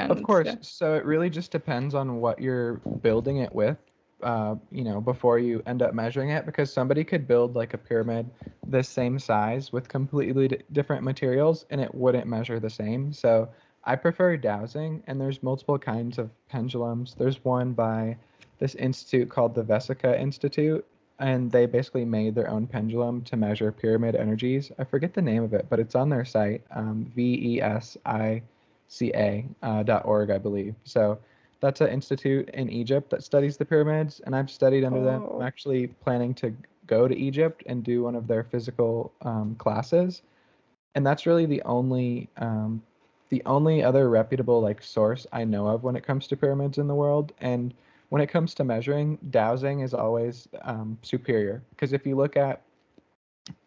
Of And course. So it really just depends on what you're building it with, before you end up measuring it, because somebody could build like a pyramid the same size with completely different materials and it wouldn't measure the same. So I prefer dowsing, and there's multiple kinds of pendulums. There's one by this institute called the Vesica Institute, and they basically made their own pendulum to measure pyramid energies. I forget the name of it, but it's on their site, VESICA.org, I believe. So that's an institute in Egypt that studies the pyramids, and I've studied under them. I'm oh, actually planning to go to Egypt and do one of their physical classes, and that's really the only other reputable like source I know of when it comes to pyramids in the world. And when it comes to measuring, dowsing is always superior, because if you look at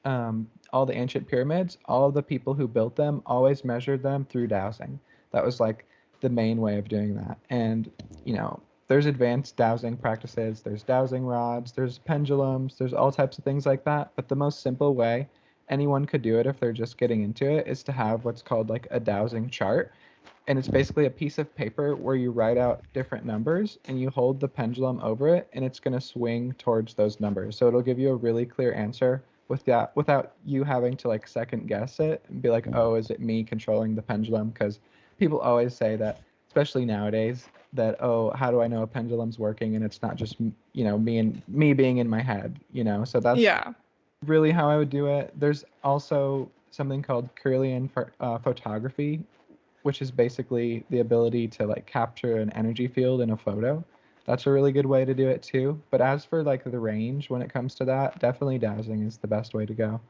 all the ancient pyramids, all of the people who built them always measured them through dowsing. That was like the main way of doing that. And, there's advanced dowsing practices, there's dowsing rods, there's pendulums, there's all types of things like that. But the most simple way anyone could do it if they're just getting into it is to have what's called like a dowsing chart. And it's basically a piece of paper where you write out different numbers and you hold the pendulum over it, and it's going to swing towards those numbers. So it'll give you a really clear answer without you having to like second guess it and be like, oh, is it me controlling the pendulum? Because people always say that, especially nowadays, that, oh, how do I know a pendulum's working and it's not just me being in my head. So that's yeah. really how I would do it. There's also something called Kirlian photography, which is basically the ability to like capture an energy field in a photo. That's a really good way to do it too. But as for like the range when it comes to that, definitely dowsing is the best way to go.